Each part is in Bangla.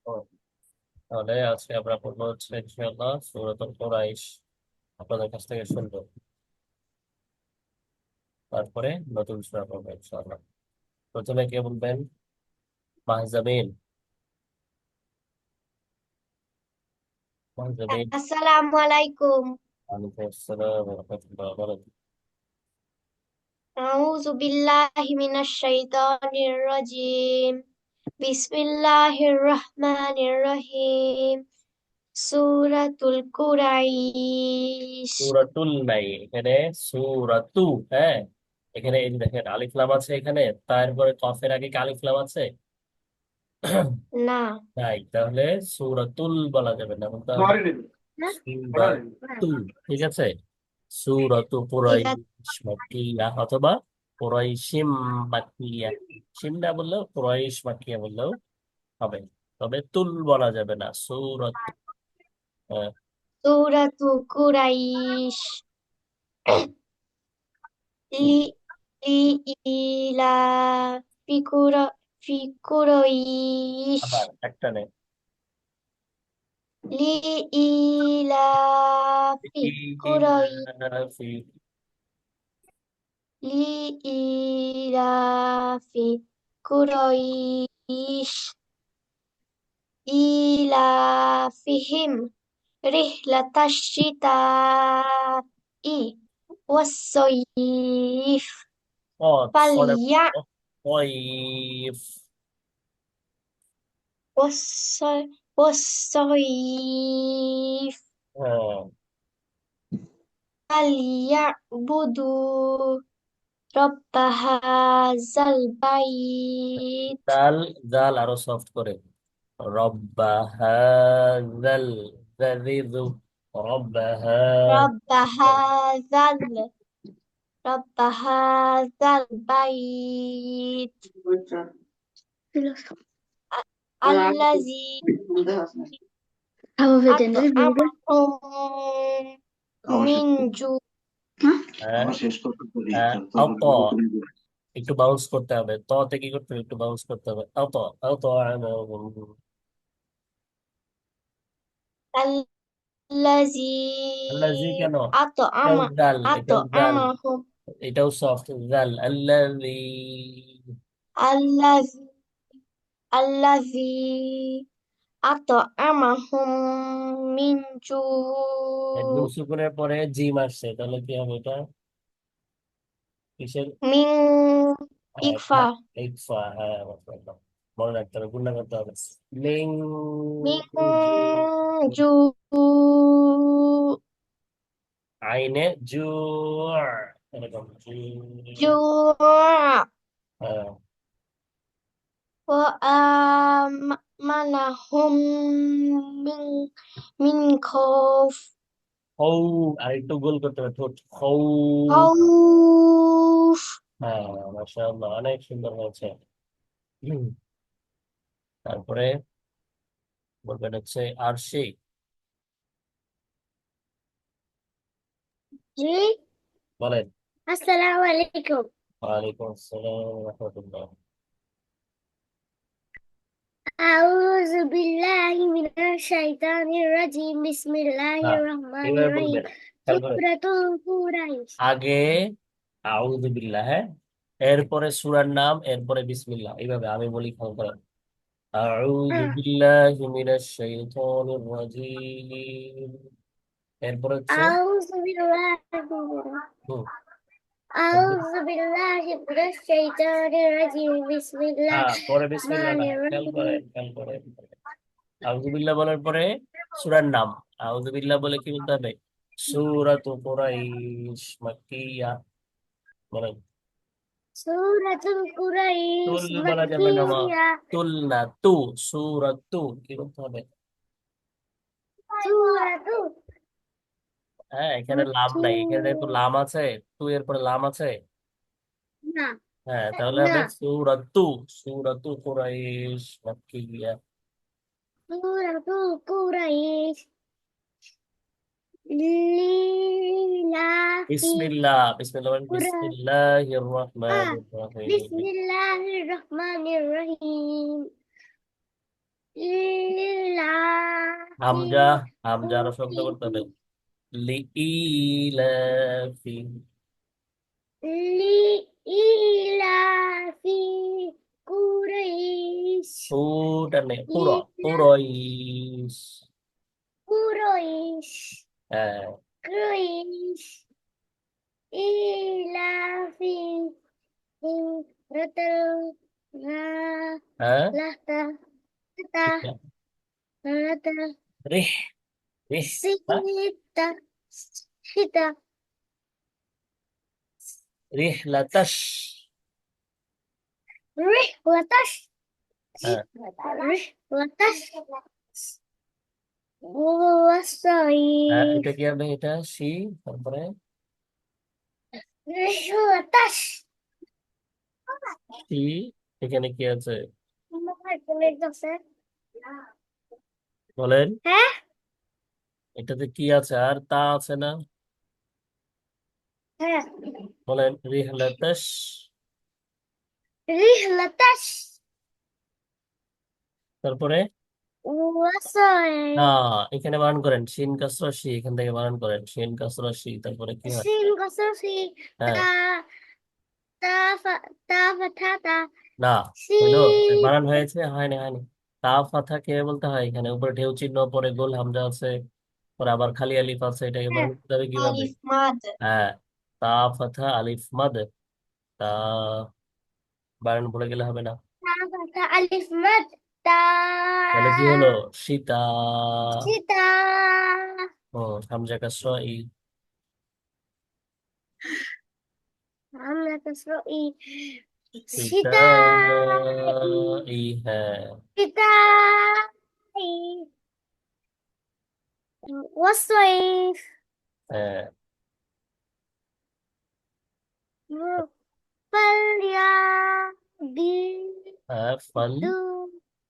ও, তাহলে আজকে আমরা পড়বো হচ্ছে ইনশাআল্লাহ সূরাতুল কুরাইশ। আপনাদের কাছ থেকে শুনবো, তারপরে নতুন সূরা পড়বো ইনশাআল্লাহ। প্রথমে কে বলবেন? মাহজাবিন। মাহজাবিন। আসসালামু আলাইকুম। ওয়ালাইকুম আসসালাম ওয়া রাহমাতুল্লাহ ওয়া বারাকাতুহু। আউযু বিল্লাহি মিনাশ শাইতানির রাজিম। বিসমিল্লাহির রহমানির রহিম। সূরাতুল কুরাইশ। সূরাতুল নাই এখানে, সূরাতু। হ্যাঁ, এখানে এই যে দেখেন আলিফ লাম আছে এখানে, তারপরে কফের আগে কি আলিফ লাম আছে? না। নাই, তাহলে সূরাতুল বলা যাবে না, বলতে হবে সূরাতু। ঠিক আছে, সূরাতু ঠিক আছে। কুরাইশ মাক্কিয়া অথবা কুরাইশিম মাক্কিয়া। শিম না বললেও কুরাইশ মাক্কিয়া বললেও হবে, তবে তুল বলা যাবে না, সূরাত। আহ, সূরাতু কুরাইশ। লি লি ইলা ফিকুরা ফিকুরাইশ। আবার একটা নেই। লি ইলা ফিকুরাইশ। لإيلاف قريش إيلافهم رحلة الشتاء والصيف صدق. فليع طيب. والصيف آه. فليعبدوا رب هذا البيت জাল, জাল আরো সফট করে। রব্বা হাযাল যাযিযু, রব্বা رب هذا رب هذا البيت الذي أطعمهم من جوع. আত, একটু বাউন্স করতে হবে, তে কি করতে হবে? একটু বাউন্স করতে হবে। আত, আত আল্লাযী الذي কেন? এটাও أطعم জাল, এটাও জাল, أطعمهم এটাও সফট। জাল আল্লাযী। الذي الذي أطعمهم من নুন جوع. সুকুনের পরে জিম আসছে, তাহলে কি হবে এটা? কিসের? من إكفا. ইকফা, হ্যাঁ মাশাআল্লাহ। মনে রাখতে হবে, গুণা করতে হবে। লিং من জু, جوع. আইনে জু, এরকম জু। جوع হ্যাঁ। وآمنهم من من خوف. হৌ, আর একটু গোল করতে হবে ঠোঁট, হৌ। خوف. হ্যাঁ, মাশাআল্লাহ, অনেক সুন্দর হয়েছে। হুম, তারপরে বলবেন হচ্ছে আরশি। জি। বলেন। আসসালামু আলাইকুম। ওয়ালাইকুম আসসালাম ওয়া রাহমাতুল্লাহ। আউযু বিল্লাহি মিনাশ শাইতানির রাজিম। হ্যাঁ, বিসমিল্লাহির রহমানির এইভাবে রহিম। বলবেন, খেয়াল করেন। সূরাতুল কুরাইশ। আগে আউযু বিল্লাহ, হ্যাঁ, এরপরে সূরার নাম, এরপরে বিসমিল্লাহ, এইভাবে আমি বলি, খেয়াল করেন। আউযু বিল্লাহি মিনাশ শাইতানির রাজিম, এরপর হচ্ছে আউযু বিল্লাহি হুম, এরপর- আউযু বিল্লাহি মিনাশ শাইতানির রাজিম। হ্যাঁ, বিসমিল্লাহির পরে বিসমিল্লাহ না, রহমানির খেয়াল রহিম। করেন, খেয়াল করেন। আউযু বিল্লাহ বলার পরে সূরার নাম, আউযু বিল্লাহ বলে কি বলতে হবে? সূরাতু কুরাইশ মাক্কিয়া। বলেন। সূরাতুল কুরাইশ তুল বলা যাবে না মা, মাক্কিয়া। তুল না, তু। সূরাতু কি বলতে হবে? সূরাতু হ্যাঁ, এখানে লাম নাই, এখানে তো মাক্কিয়া। লাম আছে, তু এর পরে লাম আছে। না। হ্যাঁ, তাহলে না। হবে সূরাতু, সূরাতু কুরাইশ মাক্কিয়া। সূরাতুল কুরাইশ লিলাফি বিসমিল্লাহ, বিসমিল্লাহ বলেন, কুরা বিসমিল্লাহির রহমানির রহিম। বিসমিল্লাহির রহমানির রহিম। লিল্লাহি হামজা, হামজা আরো শব্দ করতে কুরিহি হবে। লিইলাফি। লিইলাফি কুরাইশ পুটা নেই, পুরো ইলা পুরোইশ। কুরাইশ হ্যাঁ। কুরাইশ ইলাফি রাতাল হ্যাঁ, লাহতা তা ঠিক না? রাতা রিহ, রিহ। হ্যাঁ? সিতা সিতা রিহলাতাশ। رحلة হ্যাঁ, رحلة হ্যাঁ, والصيف এটা কি হবে? এটা শি, তারপরে رحلة শি, এখানে কি আছে বলেন? হ্যাঁ এটাতে কি আছে? আর তা আছে না? হ্যাঁ বলেন রিহলাতাশ। رحلة তারপরে না, والصيف এখানে বানান করেন শিন কাসরা শি, এখান থেকে বানান করেন শিন কাসরা শি, তারপরে কি হয়? سين قصر في হ্যাঁ। تا تا ف تا فتحة تا না, سي হলো? বানান হয়েছে? হয়নি, হয়নি। তা ফাথা কে বলতে হয়? এখানে উপরে ঢেউ চিহ্ন, পরে গোল হামজা আছে, পরে আবার খালি আলিফ আছে, এটাকে বানান করতে হবে কিভাবে? ألف ماد হ্যাঁ, তা ফাথা আলিফ মাদ। তা, বানান ভুলে গেলে হবে না। تا فتحة ألف مد تا তাহলে কি হলো? সীতা। شتاء ও, হামজা কাসরা ই। عاملة كسر إيه সীতা شتاء ই, হ্যাঁ। شتاء والصيف হ্যাঁ, فليعبدوا হ্যাঁ, ফল।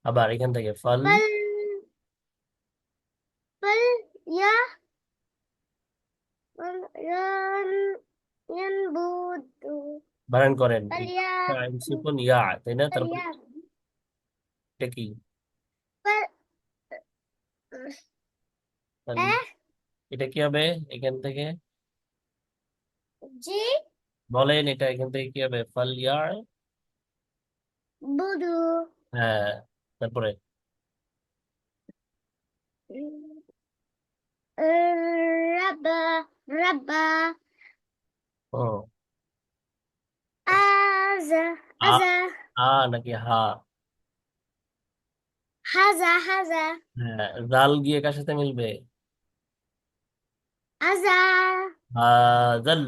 আবার এখান থেকে ফল। فل فليع فلين- ينبذوا বানান করেন فليعبدوا সিকুন ইয়া, তাই না? তারপরে فليعبدوا এটা কি? فل ফল- إيه এটা কি হবে এখান থেকে? جي বলেন, এটা এখান থেকে কি হবে? ফল ইয়া। بدو হ্যাঁ, তারপরে ربا ও, أذى আ, أذى আ নাকি হা? هذا হ্যাঁ, জাল গিয়ে কার সাথে মিলবে? أذى হাজাল।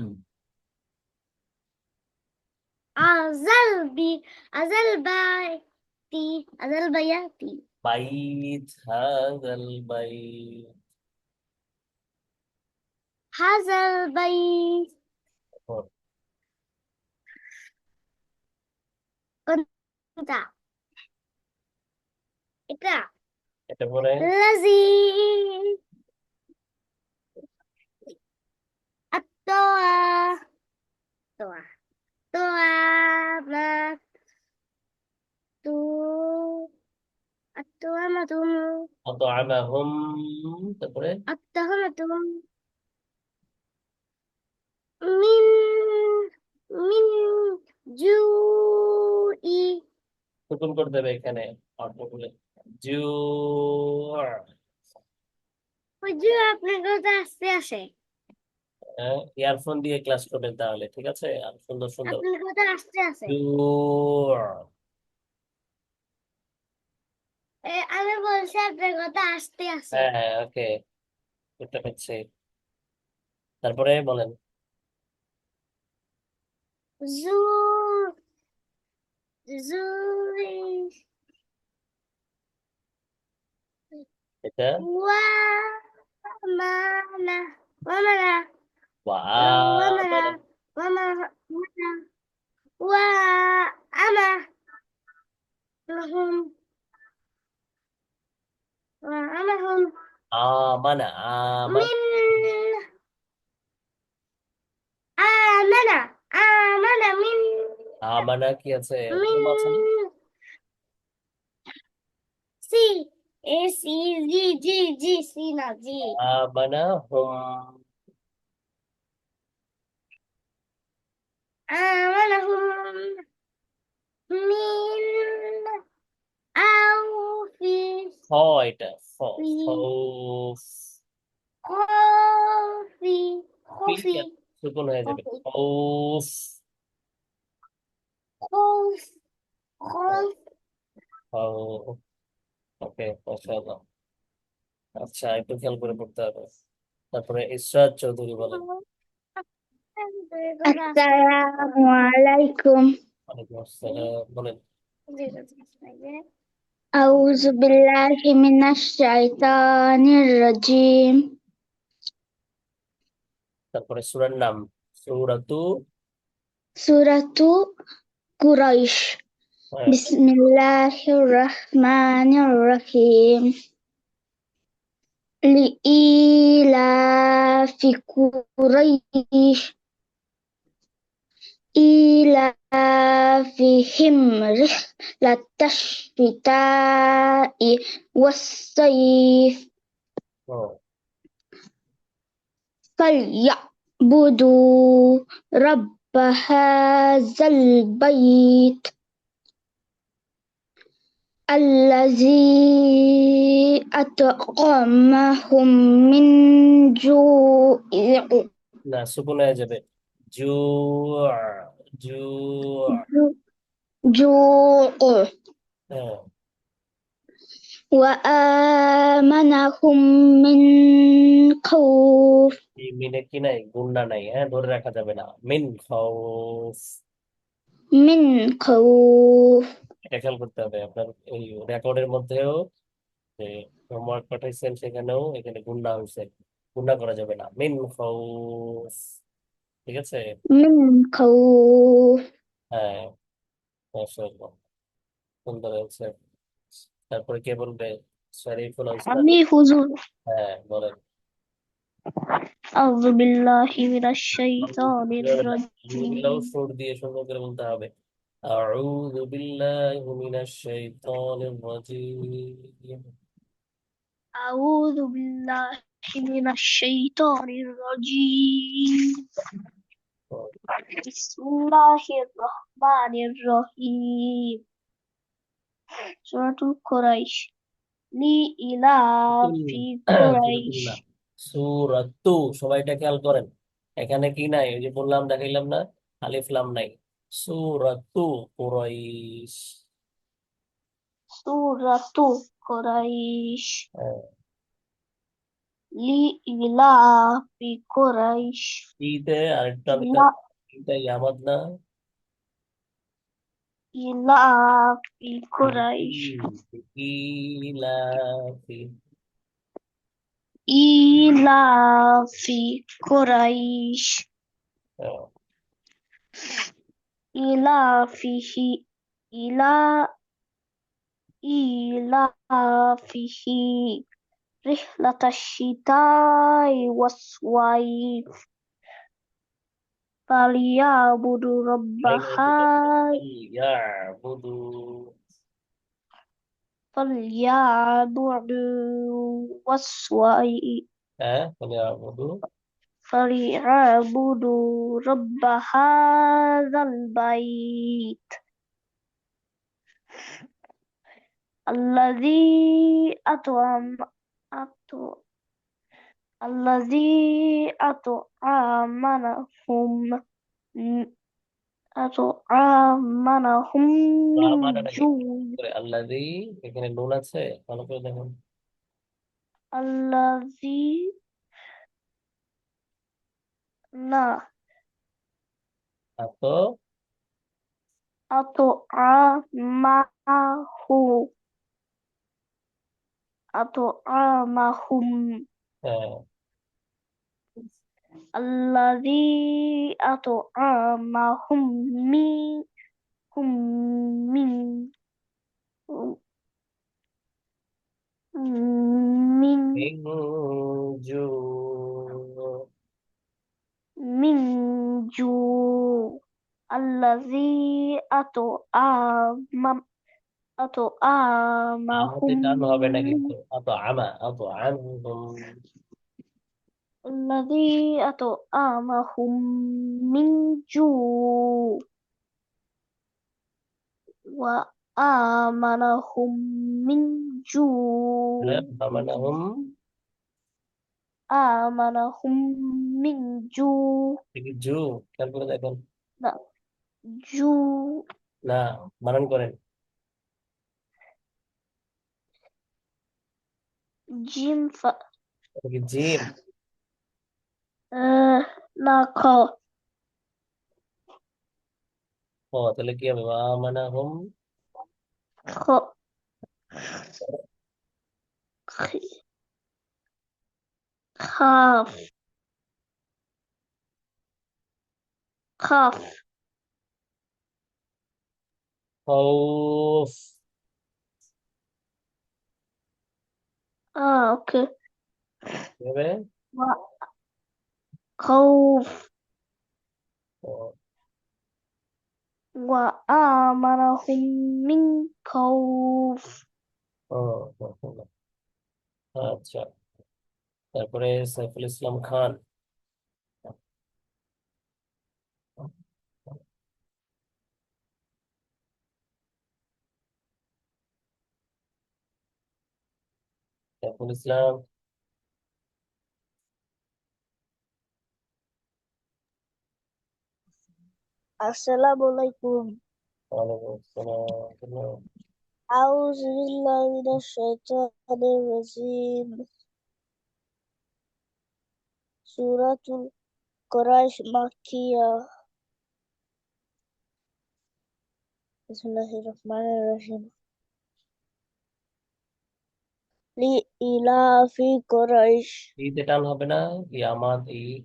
أذى البيتي أذى البياتي বাইত, হাজাল বাইত। هذا البيت ও, كنت اقرأ এটা পরে الذي الطوى طوى طوى ما تو التهمة আতআমাহুম, তারপরে التهمة من من جوع সুকুন করে দেবে এখানে অর্থ বলে জু। হুজুর আপনার কথা আস্তে আসে ইয়ারফোন দিয়ে ক্লাস করবেন তাহলে, ঠিক আছে? আর সুন্দর সুন্দর আপনার কথা আস্তে আসে জু। আমি বলছি আপনার কথা আস্তে আসে হ্যাঁ, হ্যাঁ, ওকে, বুঝতে পারছি। তারপরে বলেন জু জু এটা ওয়া মানা ওয়ামানা ওয়া ওয়ামানা মানে ওয়ামানা ওয়া আমা لهم وعمهم আমানা, من آمن آمن আমানা কি আছে? من আছে না? سي A C G C না G আমানাহুম آمنهم من أو খ এটা খ في খৌফ خوف خوف পিটা সুকুন হয়ে যাবে খৌফ خوف خوف খৌফ ওকে মাশাআল্লাহ আচ্ছা একটু খেয়াল করে পড়তে হবে তারপরে ইসরাত চৌধুরী বলেন السلام عليكم ওয়ালাইকুম আসসালাম বলেন أعوذ بالله من الشيطان الرجيم তারপরে সূরার নাম সূরাতু سورة قريش হ্যাঁ, بسم الله الرحمن الرحيم لإيلاف قريش إيلافهم رحلة الشتاء والصيف ও, فليعبدوا رب هذا البيت الذي أطعمهم من جوع না সুকুন হয়ে যাবে জু জু جوع হ্যাঁ وآمنهم من خوف এই মিনে কি নাই গুন্না নাই হ্যাঁ ধরে রাখা যাবে না মিন খাউফ من خوف এটা খেয়াল করতে হবে আপনার এই রেকর্ডের মধ্যেও যে হোমওয়ার্ক পাঠাইছেন সেখানেও এখানে গুন্না হয়েছে গুন্না করা যাবে না মিন খাউফ ঠিক আছে من خوف হ্যাঁ মাশাআল্লাহ সুন্দর হয়েছে তারপরে কে বলবে শরীফুল ইসলাম আমি হুজুর হ্যাঁ বলেন أعوذ بالله من الشيطان এগুলাও الرجيم সুর দিয়ে সুন্দর করে বলতে হবে আউযু বিল্লাহি মিনাশ শাইতানির রাজীম أعوذ بالله من الشيطان الرجيم بسم الله الرحمن الرحيم سورة قريش لإلاف قريش সূরাতু সবাই এটা খেয়াল করেন এখানে কি নাই ওই যে বললাম দেখাইলাম না আলিফ লাম নাই সূরাতু কুরাইশ سورة قريش হ্যাঁ, لإلاف قريش ঈদে আরেকটা আমি ঈদে ইয়ামাদ না إلاف قريش ইলাফি إلاف قريش হ্যাঁ, إلافه إلى إلافه رحلة الشتاء والصيف فليعبدوا رب هذا ইয়াবুদু فليعبدوا والصيف হ্যাঁ ইয়াবুদু فليعبدوا رب هذا البيت الذي أطعم الذي أطعمنهم من আমানা নাকি جوع আল্লাযী এখানে নুন আছে ভালো করে দেখুন الذي لا এত أطعمه أطعمهم হ্যাঁ الذي أطعمهم من من মিন জু من جوع الذي أطعم আমাতে أطعمهم টান হবে না من কিন্তু, অত আমা অত আনহুম। الذي أطعمهم من جوع وآمنهم من হ্যাঁ, جوع আমানাহুম। آمنهم من جوع কি জু, খেয়াল করে দেখেন। لا جوع না, বানান করেন। جيم এটা কি জিম? ناقة ও, তাহলে কি হবে? আমানাহুম। خ خ- خاف خاف খৌফ। أوكي কি হবে? خوف ও, وآمنهم من خوف ও, ও, ও, আচ্ছা। তারপরে সাইফুল ইসলাম খান। সাইফুল ইসলাম। Assalamualaikum. ওয়ালাইকুম আসসালাম। أعوذ بالله من الشيطان الرجيم. سورة قريش مكية. بسم الله الرحمن الرحيم. لإلاف قريش. ইতে টান হবে না? ইয়ামাদ ই।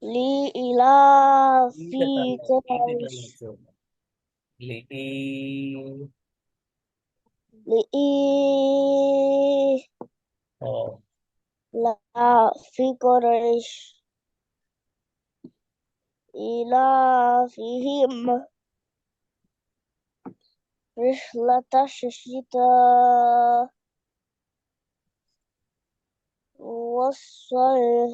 لإلاف ইতে টান, ইতে টান قريش. হচ্ছে লি ই। لإلاف قريش. إلافهم رحلة الشتاء والصيف.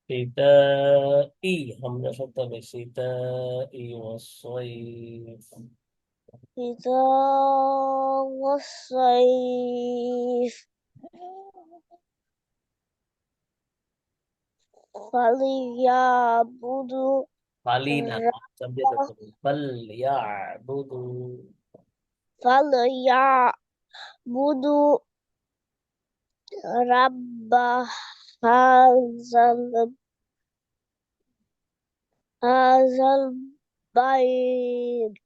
شتاء حمزة شطة بشتاء والصيف. الشتاء والصيف فليعبدوا فلينا الرب سبجة فليعبدوا. فليعبدوا رب هذا هذا البيت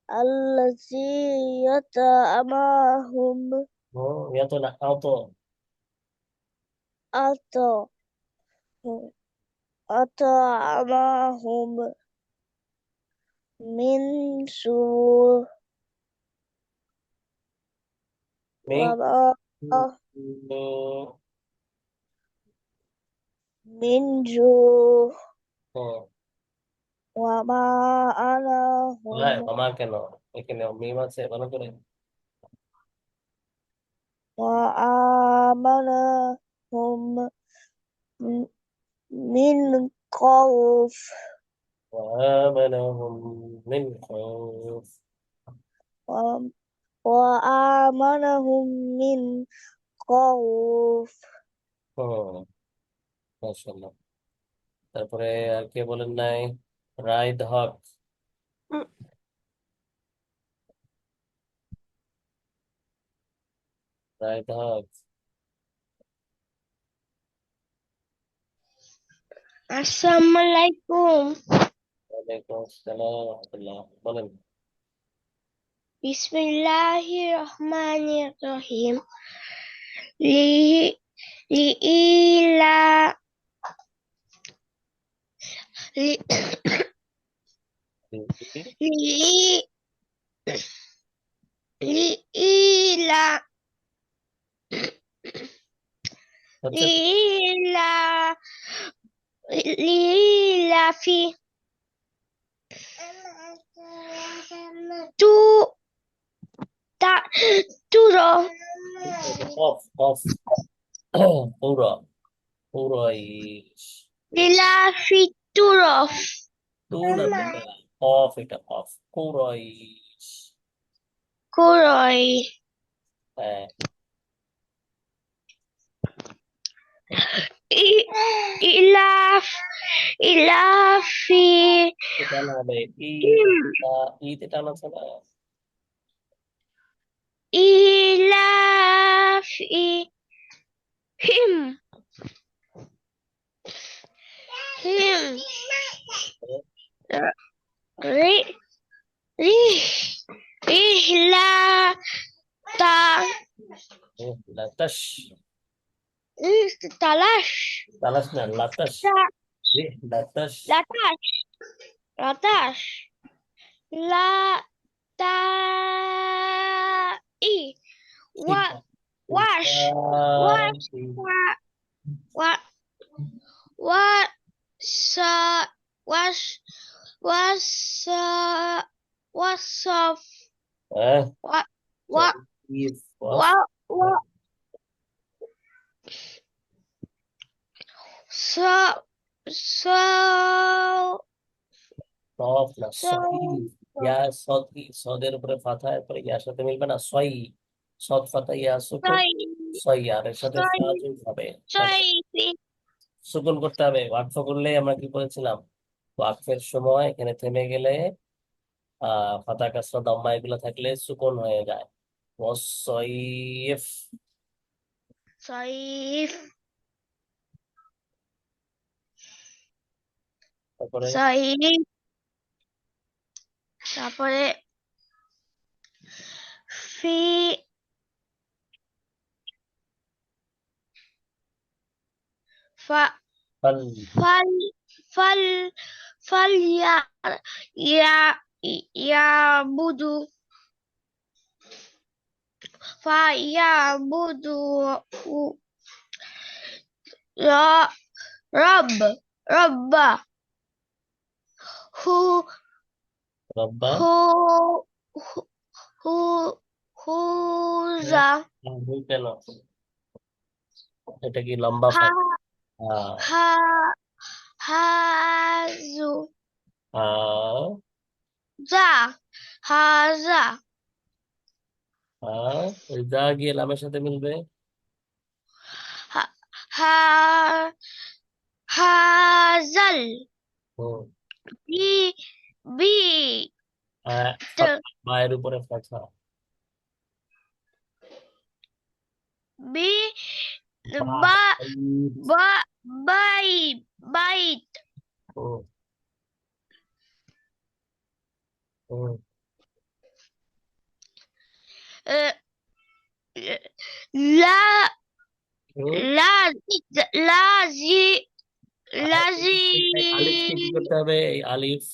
الذي يطعمهم يا تو أعطوا. أطعمهم أطعمهم من سوء من وما من جوع وما أنا হ্যাঁ, هم মামা কেন? এখানে মিম আছে, ভালো করে। وآمنهم من خوف وآمنهم من خوف. و- وآمنهم من خوف মাশাআল্লাহ। তারপরে আর কে বলেন নাই? রাইদ হক। রাইদ হক। Assalamualaikum. ওয়ালাইকুম আসসালাম ওয়া রাহমাতুল্লাহ, বলেন। Bismillahirrahmanirrahim. Li liila li li liila হচ্ছে তো? إلى لإيلاف تو تا ترى কফ কফ পুরা পুরাইশ لإيلاف ترف তু না তো এটা কফ, এটা কফ কুরাইশ। كري হ্যাঁ, إلاف إلاف এটা না হবে ই, ইতে টান আছে না? إلاف هم هم ري ريح رحلة লাতাশ, تلاش তালাশ না লাতাশ, লাতাশ। لتاش لتاش لا تا إي ঠিক وا আছে। واش واش وا وا سا واش واس وصف হ্যাঁ, وا وا ইফ وا وا صا صا সফ না صا সহিফ। ইয়া সদ, সদের উপরে ফাথা, এরপরে ইয়ার সাথে মিলবে না, সই। সদ ফাথা ইয়া সুকুন, صي সই আর এর সাথে صي ফা যোগ হবে। তারপর صيفي সুকুন করতে হবে। ওয়াকফ করলে আমরা কি বলেছিলাম, ওয়াকফের সময় এখানে থেমে গেলে ফাতা কাসরা দাম্মা এগুলো থাকলে সুকুন হয়ে যায়। ওয়াসসাইফ। صيف তারপরে صيف তারপরে ফি ফা ফাল, ফাল ফাল ফাল ইয়া ইয়াবুদু ফা ইয়াবুদু রা- রব রব্বা হু রব্বা। হু হু হু হ্যাঁ, হুজা কেন এটা কি লম্বা হা ফাতা? হ্যাঁ, হা হাজু হ্যাঁ, যা হাজা হ্যাঁ, ওই যা গিয়ে লামের সাথে মিলবে। হা হা- হাজাল হুম, বি বি ফাতা মায়ের উপরে ফাতা। বি বা, বা ঈদ। বা বাই বাইত হুম, হুম, আহ, লা হুম। লাজি লাজি লাজি আলিফকে কি করতে হবে? এই আলিফ,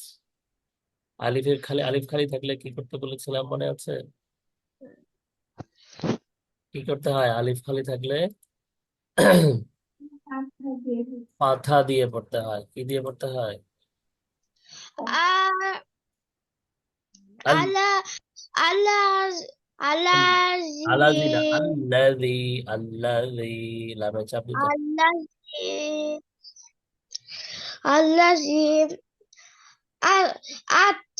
আলিফের খালি, আলিফ খালি থাকলে কি করতে বলেছিলাম মনে আছে? কি করতে হয় আলিফ খালি থাকলে? পাথা দিয়ে পড়তে হয়। কি দিয়ে পড়তে হয়? আ আল, আলা আলা আলাজি আলাজি না, আল্লাযী, আল্লাযী লামে চাপ দিতে হয়। আলাজি আলাজি আত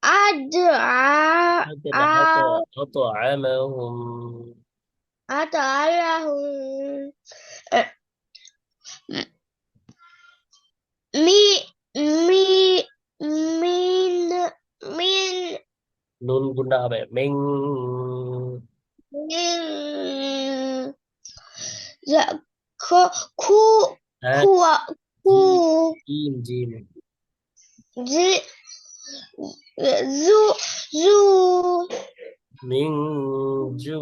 আদ হয়তো না, হয়তো হত আমাহুম। আতালাহুম মি মি মিন মিন নুন গুন্ডা হবে মিং। মিন খু খু হ্যাঁ, খুয়া খু জি, জিম জিম। জি জু জু মিং জু।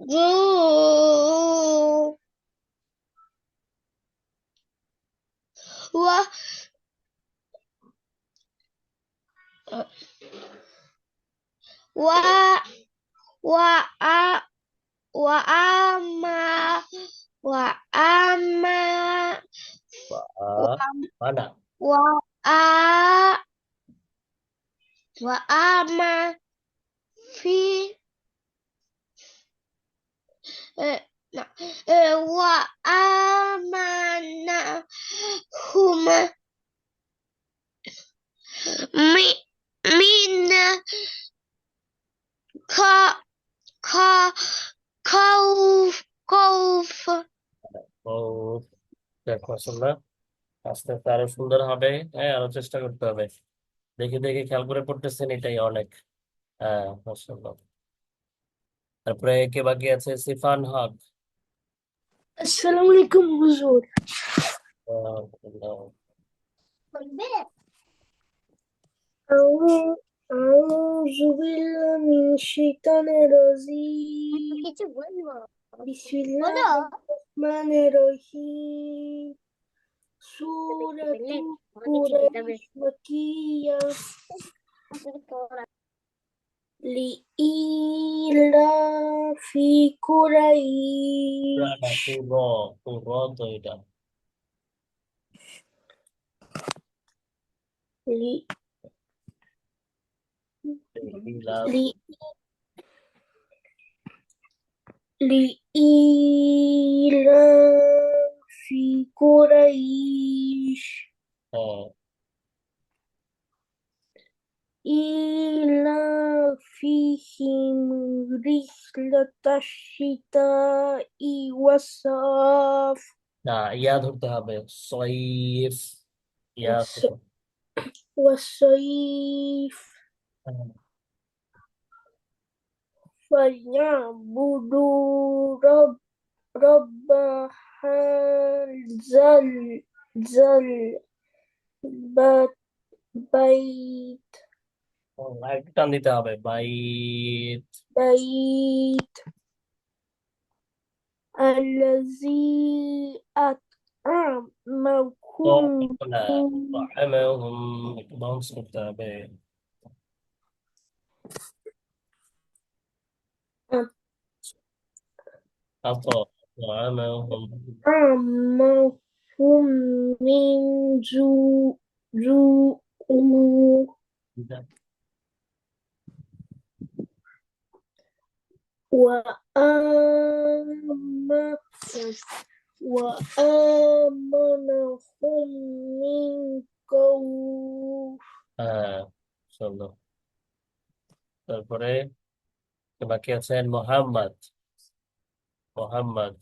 জু ওয়া ওয়া ওয়া আ وأما وأما mana وأ وأما في وآمنهما من خ- خ- خوف ও দেখো আসলে আস্তে আস্তে আরো সুন্দর হবে। হ্যাঁ, আরো চেষ্টা করতে হবে। দেখে দেখে খেয়াল করে পড়তেছেন, এটাই অনেক। হ্যাঁ, মাশাআল্লাহ। তারপরে কে বাকি আছে? সিফান হক। السلام عليكم হুজুর আল্লাহ। أعوذ أعوذ بالله من الشيطان الرجيم بسم الله الرحمن الرحيم سورة قريش مكية لإيلاف না না, قريش তো তো এটা ل- ইলাফ। ل- لإيلاف قريش হ্যাঁ إيلافهم رحلة الشتاء والصيف না, ইয়া ধরতে হবে। সয়ফ। ইয়া والص- ধরতে হবে। والصيف হ্যাঁ। فليعبدوا رب هذا البيت আরেকটু টান দিতে হবে, বাইত। بيت الذي তো أطعمهم না, طعمهم একটু বাউন্স করতে হবে। আতো طعمهم أطعمهم من جوع وآمن وآمنهم من خوف হ্যাঁ, চলো। তারপরে বাকি আছেন মোহাম্মদ। মোহাম্মদ।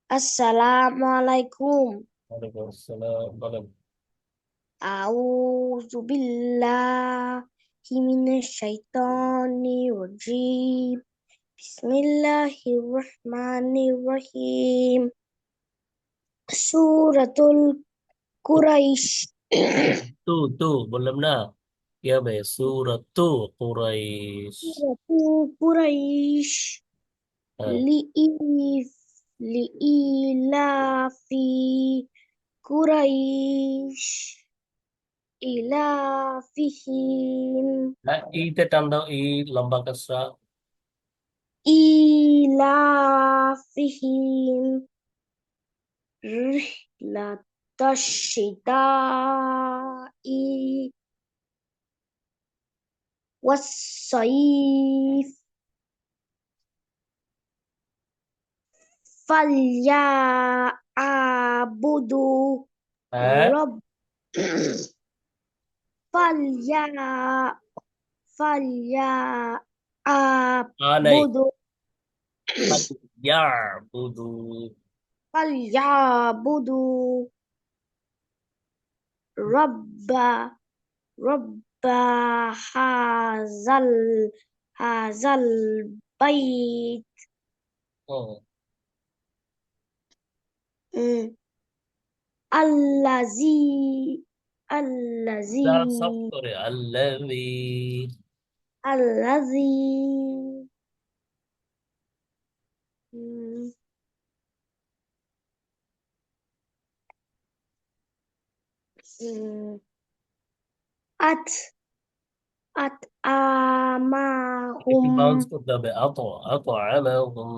Assalamualaikum. ওয়ালাইকুম আসসালাম, বলেন। A'udzu billahi minasyaitonir rajim. Bismillahirrahmanirrahim. Suratul Quraisy. তু তু বললাম না, কি হবে? সূরাতু কুরাইশ। Suratul Quraisy. হ্যাঁ Li'if li'ilafi Quraisy ilafihim হ্যাঁ, ইতে টান দাও, ই লম্বা কাসরা। ilafihim rihlatasyita'i was-sayf falyabudu হ্যাঁ, rabb falya নাই, falyabudu ইয়াবুদু। falyabudu rabba rabba hazal hazal bait হুম, mm, allazi allazi যারা সব করে আল্লাহি। allazi mm, mm, at একটু أطعمهم বাউন্স করতে হবে। আত আত আমাহুম।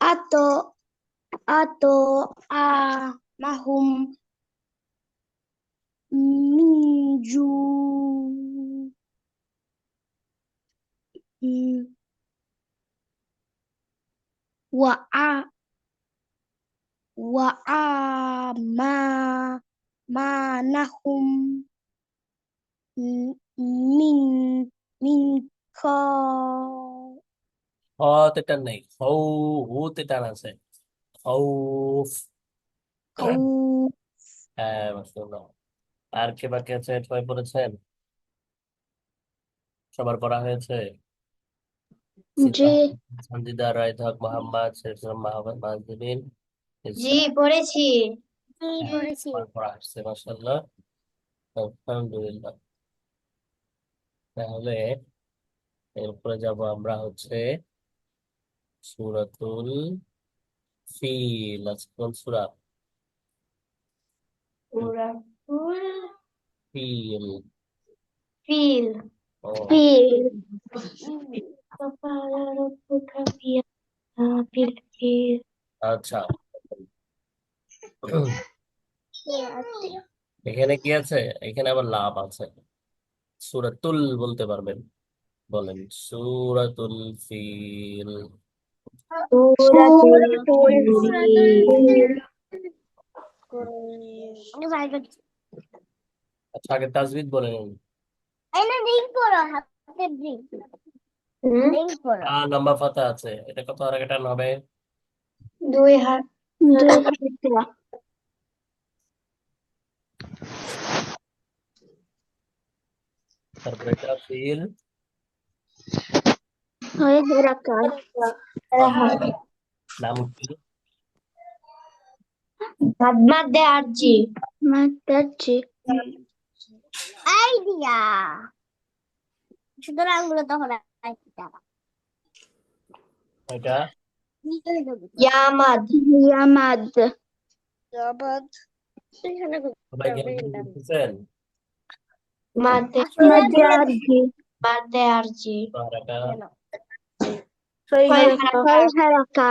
أطعمهم أطعمهم من جوع وآ وآمنهم من من خوف হতে টান নেই, হৌ হুতে টান আছে। খৌফ। হ্যাঁ, মাশাআল্লাহ। আর কে বাকি আছে? সবাই পড়েছেন? সবার পড়া হয়েছে? জি সিফাত, সঞ্জিদা, রায়ধক, মোহাম্মদ, শেরফুল, মাহমুদ, মাজদিন, জি ইসরাত। পড়েছি। হ্যাঁ, পড়েছি সবার পড়া আসছে, মাশাআল্লাহ। আলহামদুলিল্লাহ। তাহলে এরপরে যাব আমরা হচ্ছে সূরাতুল ফিল। আজকে কোন সূরা? সূরাতুল ফিল। ফিল। ও ফিল وقال ربك بالفيل আচ্ছা। এখানে কি আছে? এখানে আবার লাভ আছে। সূরাতুল বলতে পারবেন? বলেন সূরাতুল ফিল। সূরাতুল সূরাতুল ফিল। ফিল আচ্ছা, আগে তাজবিদ বলেন। এনে রিং করো হাতে রিং করো লম্বা ফাতা আছে, এটা কত আর এটা হবে? দুই হাত। দুই হাতে তারপরে এটা ফিল। হয়ে রাখা নাম কি? মাদ্দে আরজি। মাতাচ্ছি আইডিয়া সুতরাং আঙ্গুলে তখন আইডিয়া এটা ইয়ামাদ। ইয়ামাদ ইয়ামাদ সবাই কি একদম বুঝতেছেন? মাদ্দে মাঝে আরজি মাদ্দে আরজি। আর এটা ছয় ছয় হারাকা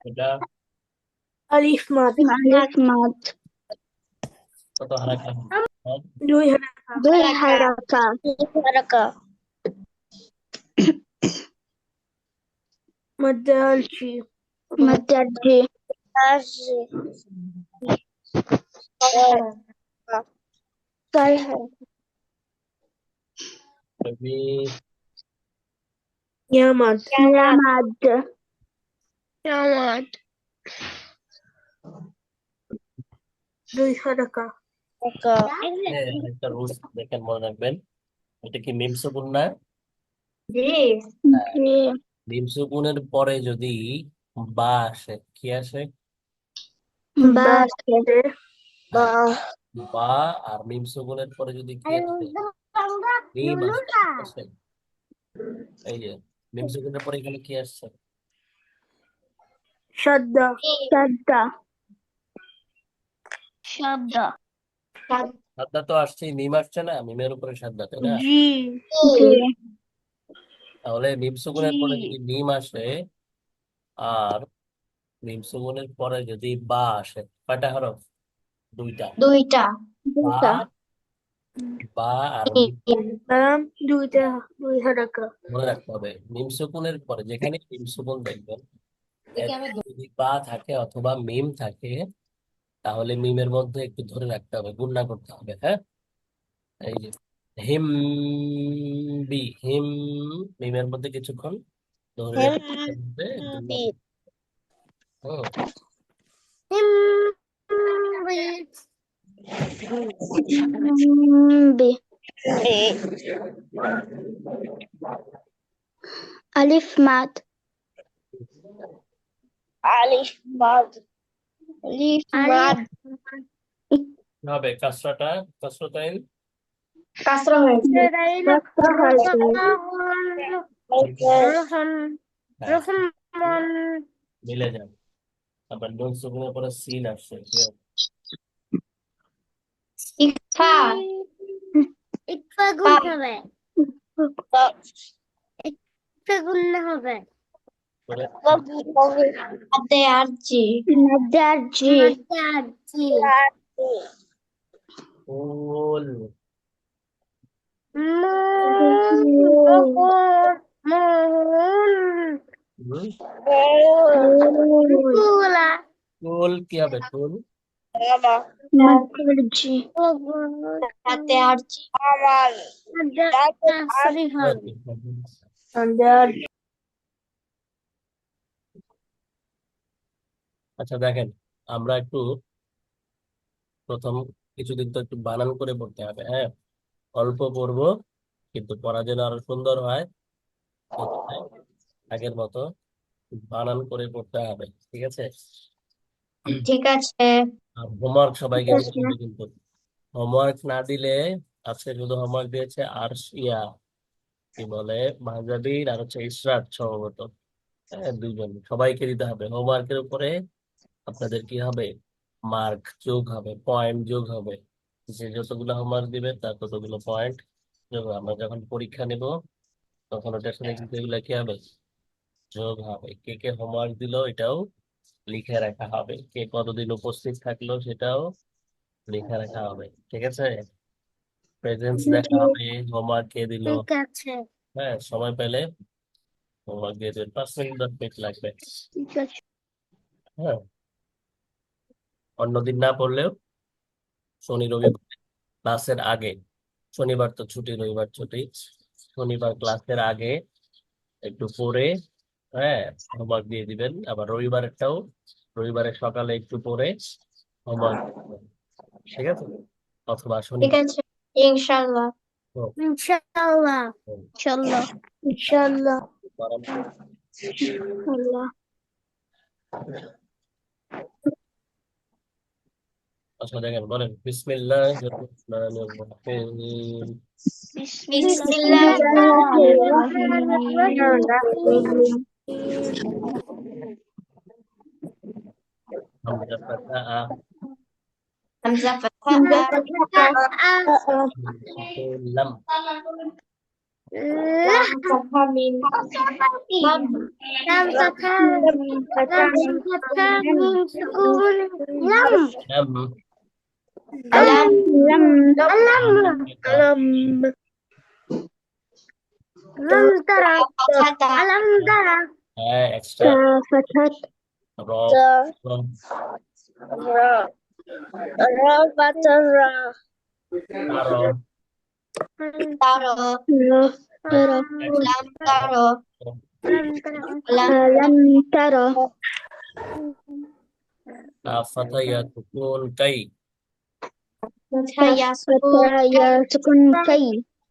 এটা আলিফ মাদ। আলিফ মাদ কত হারাকা? দুই হাত। দুই হারাকা হারাকা। মাদ্দে আরজি। মাতাচ্ছি আরজি। ছয় হারাকা তুমি ইয়ামাদ। ইয়ামাদ ইয়ামাদ দুই হারাকা। একটা রুলস দেখেন, মনে রাখবেন। এটা কি মিম সুকুন না? জি। হ্যাঁ, জি মিম সুকুনের পরে যদি বা আসে, কি আসে? বাসে হ্যাঁ, বা। আর মিম সুকুনের পরে যদি কি আসে? মিম আসে, ঠিক আছে? এই যে মিম সুকুনের পরে এখানে কি আসছে? শাদ্দা। শব্দ শব্দ সাদা তো আসছেই, মিম আসছে না? মিমের উপরে সাদা, তাই না? জি। জি তাহলে মিম সুকুনের পরে যদি মিম আসে, আর মিম সুকুনের পরে যদি বা আসে, কয়টা হরফ? দুইটা। দুইটা। বা, দুটা বা আর মিম। নাম দুইটা। দুই হারাকা। মনে রাখতে হবে, মিম সুকুনের পরে যেখানে মিম সুকুন দেখবেন, এর যদি বা থাকে অথবা মিম থাকে, তাহলে মিমের মধ্যে একটু ধরে রাখতে হবে, গুণনা করতে হবে। হ্যাঁ, এই যে হিম, বি হিম, মিমের মধ্যে কিছুক্ষণ ধরে রেখে এর মধ্যে গুণনা করতে হবে। হুম। বি আলিফ মাদ আলিফ মাদ আলিফ মাদ কি হবে? কাসরাটা, কাসরাতাইন। কাসরা হয়েছে। কাসরা হয়েছে ঠিক আছে। রহমান হ্যাঁ, রহমান মিলে যাবে। আবার নুন সুকুনের পরে সিন আসছে, কি হবে? ইকফা ইকফা গুণ হবে, ইকফা গুণ হবে, পরে মাদ্দে আরজি মাদ্দে মাদ্দে আরজি, কুল হুম, কুলা, কুল কি হবে? কুল মাদ্দে আরজি তাসরি হবে, আচ্ছা দেখেন, আমরা একটু প্রথম কিছুদিন তো একটু বানান করে পড়তে হবে, হ্যাঁ। অল্প পড়বো, কিন্তু পড়া যেন আরো সুন্দর হয়, সেজন্য আগের মতো বানান করে পড়তে হবে, ঠিক আছে? ঠিক আছে আর হোমওয়ার্ক সবাইকে ঠিক দিতে আছে হবে কিন্তু। হোমওয়ার্ক না দিলে, আজকে শুধু হোমওয়ার্ক দিয়েছে আর কি বলে, মাহজাবির আর হচ্ছে ইশরাত সম্ভবত, হ্যাঁ, দুইজন, সবাইকে দিতে হবে হোমওয়ার্কের উপরে। আপনাদের কি হবে? মার্ক যোগ হবে, পয়েন্ট যোগ হবে। যে যতগুলো হোমওয়ার্ক দিবে তার ততগুলো পয়েন্ট যোগ হবে। আমরা যখন পরীক্ষা নেব তখন ওটার সাথে কিন্তু এগুলো কি হবে? যোগ হবে। কে কে হোমওয়ার্ক দিলো এটাও লিখে রাখা হবে, কে কতদিন উপস্থিত থাকলো সেটাও লিখে রাখা হবে, ঠিক আছে? প্রেজেন্স দেখা হবে, হোমওয়ার্ক কে দিল। ঠিক আছে, হ্যাঁ, সময় পেলে হোমওয়ার্ক দিয়ে দেবেন, 5 মিনিট 10 মিনিট লাগবে। ঠিক আছে হ্যাঁ, অন্যদিন না পড়লেও শনি রবিবার ক্লাসের আগে, শনিবার তো ছুটি, রবিবার ছুটি, শনিবার ক্লাসের আগে একটু পড়ে, হ্যাঁ, হোমওয়ার্ক দিয়ে দিবেন। আবার রবিবারেরটাও রবিবারের সকালে একটু পড়ে হোমওয়ার্ক, ঠিক আছে? অথবা ঠিক শনিবার। আছে ইনশাআল্লাহ তো, ইনশাআল্লাহ, তো, ইনশাআল্লাহ ইনশাআল্লাহ বানান করে। আল্লাহ আচ্ছা দেখেন, বলেন বিসমিল্লাহির রহমানির রহিম। বিসমিল্লাহির রহমানির রহিম হামজা ফাতহা আ, হামজা ফাতহা মিম সুকুন লাম, লাম ফাতহা মিম লাম লাম ফাথা, লাম ফাথা মিম সুকুন, লাম, লাম, লাম লাম আলাম, ফাতহা, লাম তারা, ফাতহা আলাম তারা, হ্যাঁ, এক্সট্রা ফাতহা র, র, তার, তারো লাম তারো লাম তারা, লাম তারো ফাতহা ইয়া সুকুন কাই, ফাতহা ইয়া সুকুন কাই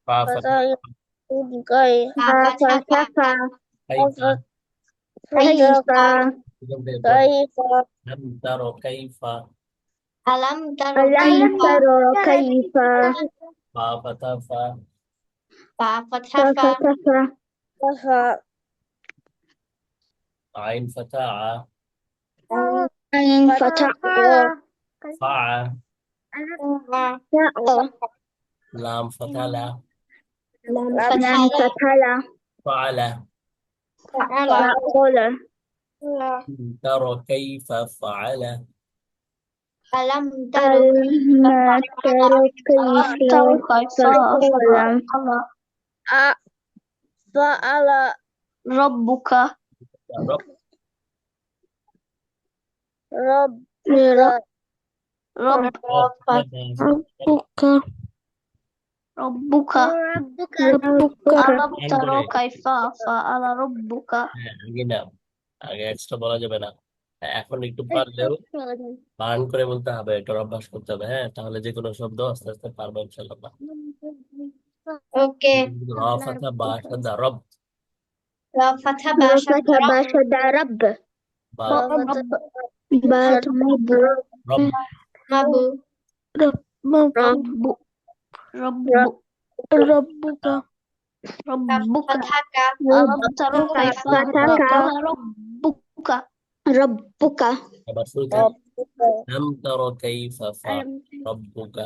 ফাতহা ফাতহা কাইফা, কাইফা এখান থেকে পড়েন। লাম তারো কাইফা, আলাম তারো আলাম কাইফা কাইফা, ফাতহা ফা, ফাতহা ফা আইন ফাতহা আ, আইন ফাতহা ফা, ফা লাম ফাতহা লা, লাম ফাতহা লা ফাআলা। ফাআলা ترى كيف فعل. ألم تروا كيف فعل ربك رب ربك ربك ألم تروا كيف فعل ربك আগে না, আগে এক্সট্রা বলা যাবে না। এখন একটু পারলেও বানান করে বলতে হবে, একটু অভ্যাস করতে হবে, হ্যাঁ, তাহলে যে কোনো শব্দ আস্তে আস্তে পারবে ইনশাআল্লাহ। ওকে র ফাথা বা শাদা রব, فتح باشد رب বা رب بات مبو রব, مبو رب رب ربك ربك ألم تروا كيف فعل ربك ربك আবার শুরু থেকে لم تر كيف فعل ربك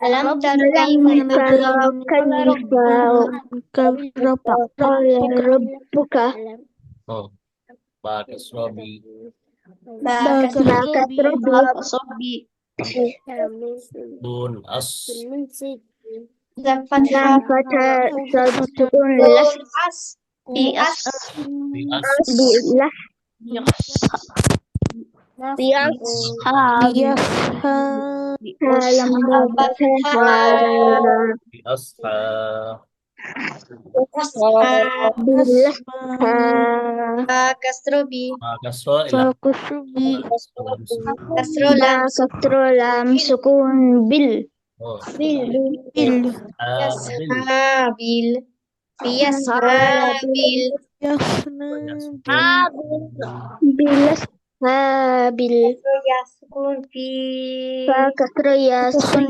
ألم تر ألم كيف تر كيف ربك فعل ربك হুম বা كسر بكسر بكسر بون أص فتحة لام فتح سكون لس بأس بأس بأصحاب لم فتح بأصحاب أصحاب بالأسحاب كسر بي ما كسر إلى كسر لام بكسر لام سكون بأصحاب بيسحاب بالأسحاب يسكن في فكسر يسكن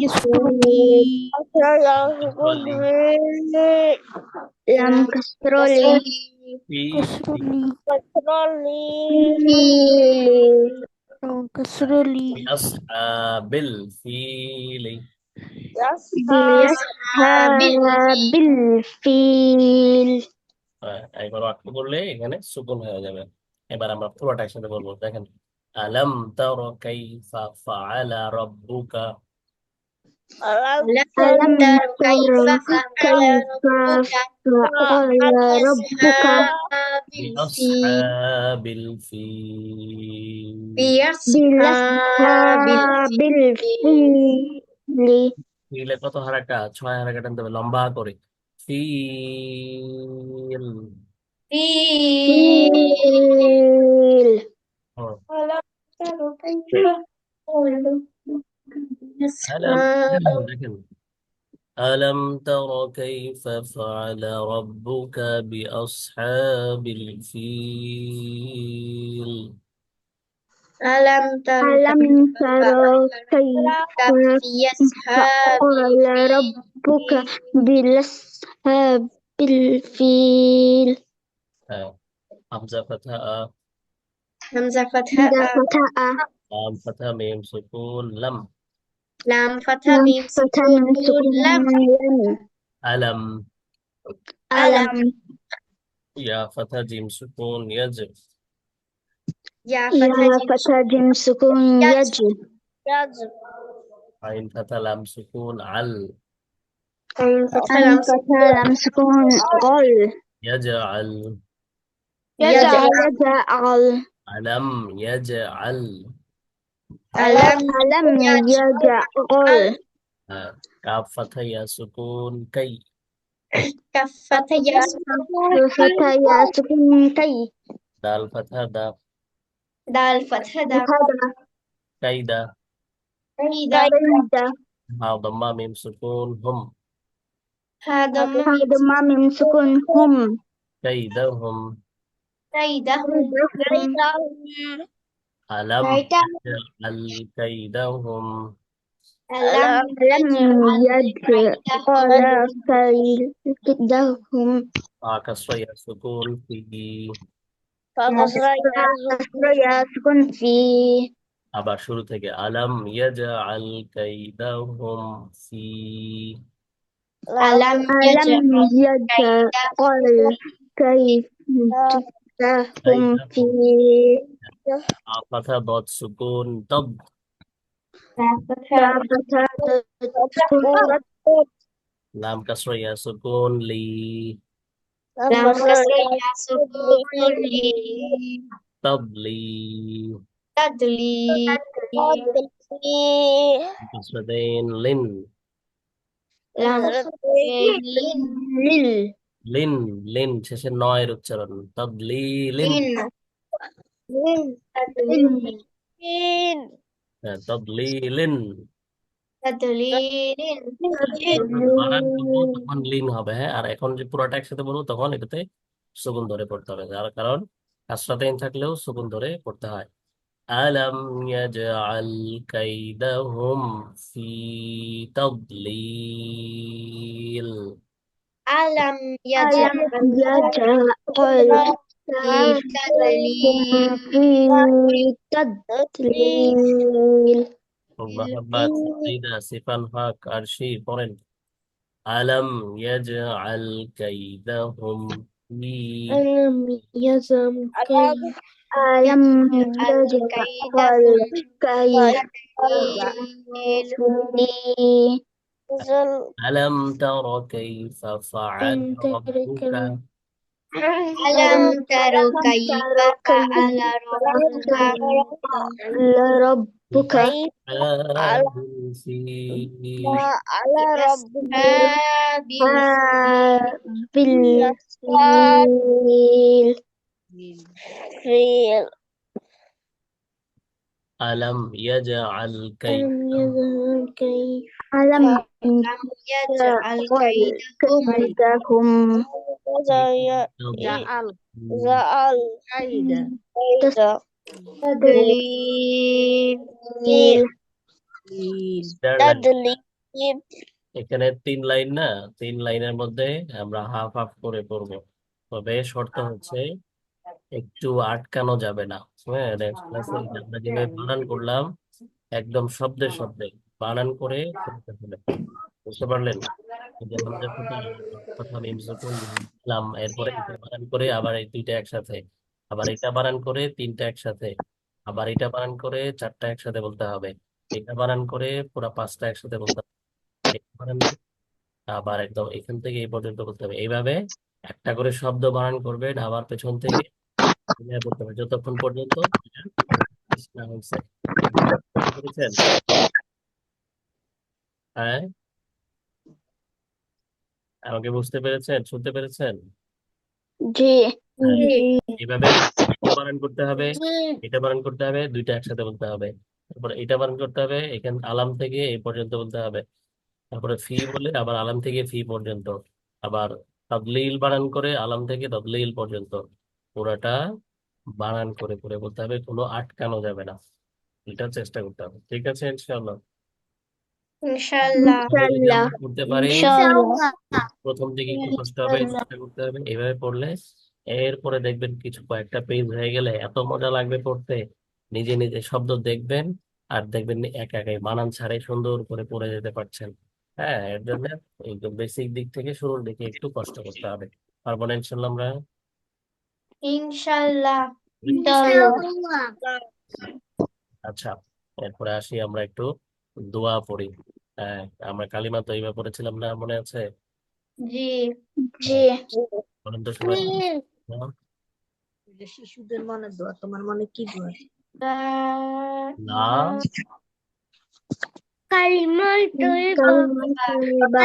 لم كسر لي في بأصحاب الفيل بالأسحاب الفيل একবার বাক্য করলে এখানে সুকুন হয়ে যাবে। এবার আমরা পুরোটা একসাথে বলবো, দেখেন আলাম তারা কাইফা ফাআলা রাব্বুকা ألم تر تر كيف كيف فعل ربك বিআসহাবিল ফিল। بأصحاب بالأسحاب الفيل ফিলে কত হারাকা? 6 হারাকা টানতে হবে লম্বা করে। ফিল। فيل হুম। ألم تر كيف আলাম أصحاب দেখেন ألم تر كيف فعل ربك بأصحاب الفيل؟ ألم تر ألم كيف تر كيف يسحاب فعل ربك بالأصحاب الفيل حمزة فتحة همزة فتحة إذا فتح لام فتحة ميم سكون لم لام فتحة لم ميم فتح سكون من سكون لم لم ألم ألم يا فتحة جيم سكون يجب يا يا فتحة فتح جيم سكون يجب عين فتحة لام سكون عل عين فتحة ألم لام فتح سكون لم سكون قل يجعل يجعل يجعل ألم يجعل ألم ألم يجعل كاف فتحة يا سكون كي كفة يسكن فتح يا سكون كي دال فتحة دا دال فتحة دا هذا كيدا كيدا كيد ها ضمة ميم سكون هم هذا هذا ما من سكون هم كيدهم كيدهم ألم يجعل كيدهم ألم لم يجعل كيدهم كسر يا سكون في كسر يا سكون في আবার শুরু থেকে আলাম ইয়াজআল কাইদাহুম ফি ألم ألم يجعل يجعل كيدهم কাইদাহুম في কথা দত সুকুন তব فتاة سكون লাম কাসর ইয়া সুকুন লি لام كسر يا سكون لي তাবলি تدلي কাসরাতাইন লিন لام لل লিন লিন শেষে নয়ের উচ্চারণ তাবলি লিন তাবলি লিন تدليل বানান করবো তখন লিন হবে, হ্যাঁ। আর এখন যে পুরোটা একসাথে বলবো তখন এটাতে সুকুন ধরে পড়তে হবে, যার কারণ কাসরাতাইন থাকলেও সুকুন ধরে পড়তে হয়। আলাম ইয়াজআল কাইদাহুম ফি তাদলিল। ألم ألم يجعل يجعل هم في تضليل মোহাম্মদ সাইদা সিফান হক আরশি পড়েন আলম ইয়াজআল কাইদাহুম ফি ألم يزم كيف ألم يجعل كيف আলম তারা কাইফা ফাআল ألم تر রাব্বুকা ألم تروا كيف فعل فعل ربك بأصحاب الفيل بالفيل আলম ইয়াজআল ألم কাইদাহুম يزل كيف ألم يجعل كيدهم تضليل এখানে 3 লাইন না, 3 লাইনের মধ্যে আমরা হাফ হাফ করে পড়বো। তবে শর্ত হচ্ছে একটু আটকানো যাবে না। হ্যাঁ, নেক্সট ক্লাসে আমরা যেভাবে বানান করলাম একদম শব্দে শব্দে বানান করে পড়তে হবে। বুঝতে পারলেন? এই যে হামজা ফেটে কথা মিম সুকুন লিখলাম, এরপরে এটা বানান করে আবার এই দুইটা একসাথে, আবার এটা বানান করে তিনটা একসাথে, আবার এটা বানান করে চারটা একসাথে বলতে হবে, এটা বানান করে পুরো পাঁচটা একসাথে বলতে হবে, এটা বানান করে আবার একদম এখান থেকে এই পর্যন্ত বলতে হবে। এইভাবে একটা করে শব্দ বানান করবেন, আবার পেছন থেকে এভাবে বলতে হবে যতক্ষণ পর্যন্ত এটা শেষ না হয়েছে। বুঝতে পেরেছেন? হ্যাঁ, আমাকে বুঝতে পেরেছেন, শুনতে পেরেছেন? জি হ্যাঁ, এইভাবে এটা বানান করতে হবে, এটা বানান করতে হবে, দুইটা একসাথে বলতে হবে, তারপর এটা বানান করতে হবে, এখান আলাম থেকে এই পর্যন্ত বলতে হবে, তারপরে ফি বলে আবার আলাম থেকে ফি পর্যন্ত, আবার তাদলিল বানান করে আলাম থেকে তাদলিল পর্যন্ত পুরাটা বানান করে করে বলতে হবে, কোনো আটকানো যাবে না। এটা চেষ্টা করতে হবে। ঠিক আছে, ইনশাআল্লাহ। এভাবে যদি ইনশাআল্লাহ আমরা করতে পারি, ইনশাআল্লাহ প্রথম দিকে একটু কষ্ট হবে, চেষ্টা করতে হবে, এইভাবে পড়লে এরপরে দেখবেন কিছু কয়েকটা পেজ হয়ে গেলে এত মজা লাগবে পড়তে। নিজে নিজে শব্দ দেখবেন আর দেখবেন একা একাই বানান ছাড়াই সুন্দর করে পড়ে যেতে পারছেন। হ্যাঁ, এর জন্য একদম বেসিক দিক থেকে শুরুর দিকে একটু কষ্ট করতে হবে। পারবো না ইনশাল্লাহ আমরা? ইনশাআল্লাহ আচ্ছা, এরপরে আসি আমরা একটু দোয়া পড়ি। হ্যাঁ, আমরা কালিমা তৈবা পড়েছিলাম না, মনে আছে? জি জি বলেন তো সবাই। এটা শিশুদের মনে দোয়া, তোমার মনে কি দোয়া? লা كلمة كلمة طيبة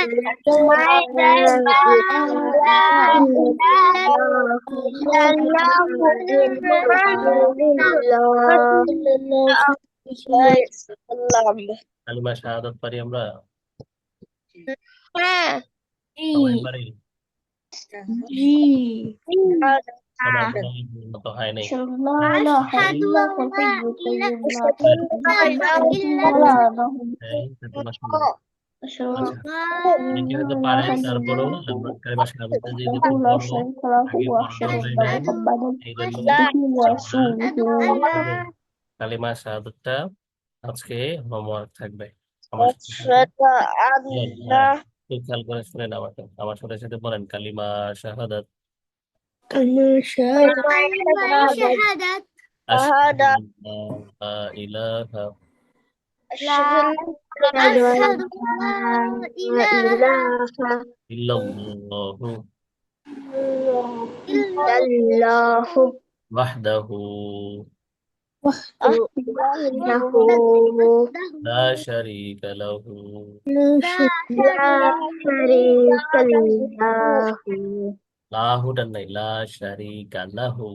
কালিমা শাহাদাত পারি আমরা সবাই পারি? সবার মতো হয় নাই। أشهد أن لا إله إلا এই, কালিমা শুনলাম। আচ্ছা, অনেকে হয়তো পারেন, তারপরেও আমরা কালিমা শাহাদাতটা যেহেতু একটু বড়, আগে পড়া দরকার নাই, এই জন্য কালিমা শাহাদাতটা আজকে হোমওয়ার্ক থাকবে। আমার সাথে বলেন, হ্যাঁ, খুব খেয়াল করে শুনেন আমাকে, আমার সাথে সাথে বলেন কালিমা শাহাদাত। شهادة আশহাদু আল্লা ইলাহা أشهد أن لا إله ইল্লাল্লাহু إلا الله ওয়াহদাহু وحده লা শারীকা লাহু لا لا شريك له লাহুটার নাই, লা শারীকা লাহু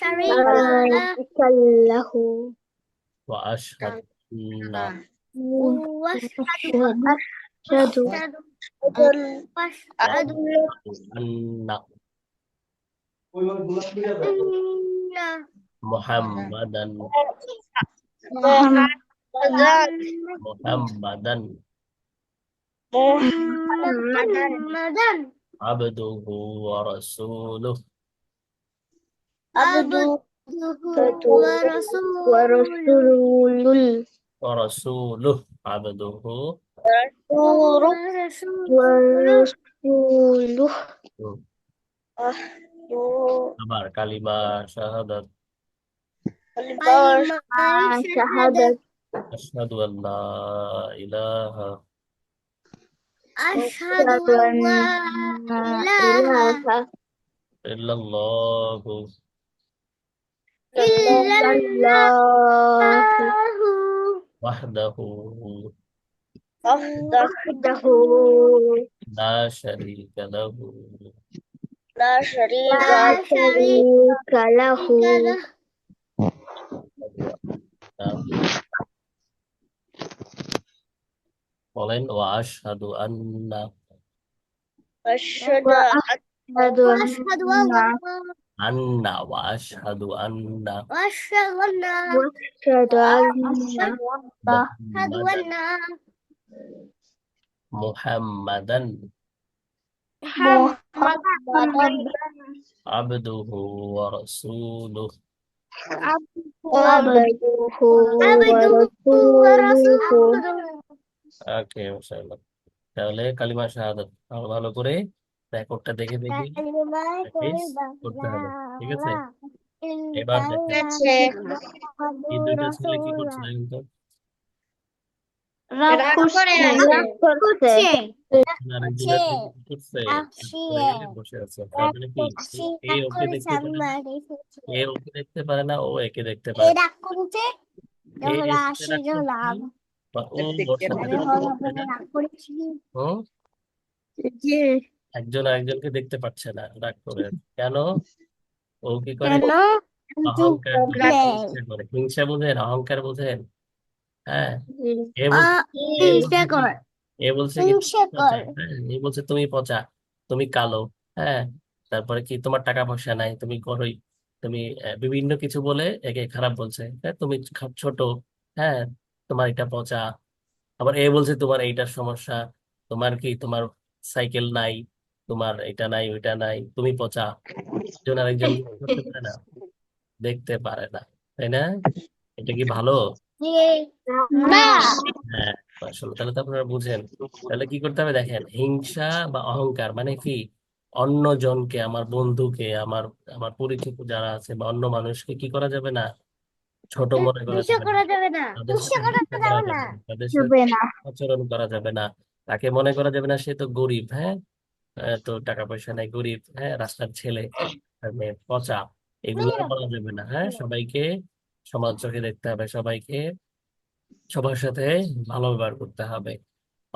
شريك لا له شريك له ওয়া আশহাদু আন্না وأشهد أشهد وأشهد আন্না أن মুহাম্মাদান محمد মুহাম্মাদান محمدا আবদুহু ওয়া রাসূলুহু عبده ورسوله ورسول ورسوله عبده ورسوله ورسوله হুম। دو আবার কালিমা শাহাদাত كلمة شهادة شهادة আশহাদু আল্লা ইলাহা أشهد أشهد أن أن لا لا إله إله ইল্লাল্লাহু إلا إلا الله الله ওয়াহদাহু وحده লা শারীকা লাহু لا شريك لا لا شريك شريك له له বলেন ওয়া আশহাদু আন্না أشهد وأشهد وأشهد أن আন্না ওয়া আশহাদু আন্না وأشهد أن وأشهد أن أشهد মুহাম্মাদান أن মুহাম্মাদান محمدا আবদুহু ওয়া রাসূলুহু عبده عبده ورسوله ورسوله ওকে মাশাআল্লাহ। তাহলে কালিমা শাহাদাত ভালো ভালো করে রেকর্ডটা দেখে দেখে كلمة প্র্যাকটিস করতে হবে, ঠিক আছে? এবার إلا দেখেন এই الله দুইটা ছেলে কি رسوله করছে দেখেন তো। করছে আরেকজনের থেকে কি করছে? করে বসে আছে। তার মানে কি এ ওকে দেখতে পারে না, এ ওকে দেখতে পারে না, ও একে দেখতে পারে না। এ এর সাথে রাগ করছে বা ও ওর সাথে রাগ করছে, তাই না? হুম? একজন আরেকজনকে দেখতে পাচ্ছে না রাগ করে। কেন? ও কি করে? অহংকার করে, হিংসা করে। হিংসা বোঝেন, অহংকার বোঝেন? হ্যাঁ, এ বলছে এ বলছে কি এ বলছে কি তুমি পচা, হ্যাঁ, এ বলছে তুমি পচা, তুমি কালো, হ্যাঁ, তারপরে কি তোমার টাকা পয়সা নাই, তুমি গরিব, তুমি বিভিন্ন কিছু বলে একে খারাপ বলছে, হ্যাঁ, তুমি ছোট, হ্যাঁ, তোমার এটা পচা। আবার এ বলছে তোমার এইটার সমস্যা, তোমার কি তোমার সাইকেল নাই, তোমার এটা নাই ওইটা নাই, তুমি পচা। একজন আরেকজন করতে পারে না, দেখতে পারে না, তাই না? এটা কি ভালো? হ্যাঁ, আসলে তাহলে তো আপনারা বুঝেন। তাহলে কি করতে হবে দেখেন, হিংসা বা অহংকার মানে কি, অন্য জনকে, আমার বন্ধুকে, আমার আমার পরিচিত যারা আছে বা অন্য মানুষকে কি করা যাবে না, ছোট মনে করা যাবে না, তাদের সাথে হিংসা করা যাবে না, তাদের সাথে হবে না আচরণ করা যাবে না, তাকে মনে করা যাবে না সে তো গরিব, হ্যাঁ, তো টাকা পয়সা নাই, গরিব, হ্যাঁ, রাস্তার ছেলে, আর মেয়ে পচা, এগুলো বলা যাবে না। হ্যাঁ, সবাইকে সমান চোখে দেখতে হবে, সবাইকে সবার সাথে ভালো ব্যবহার করতে হবে।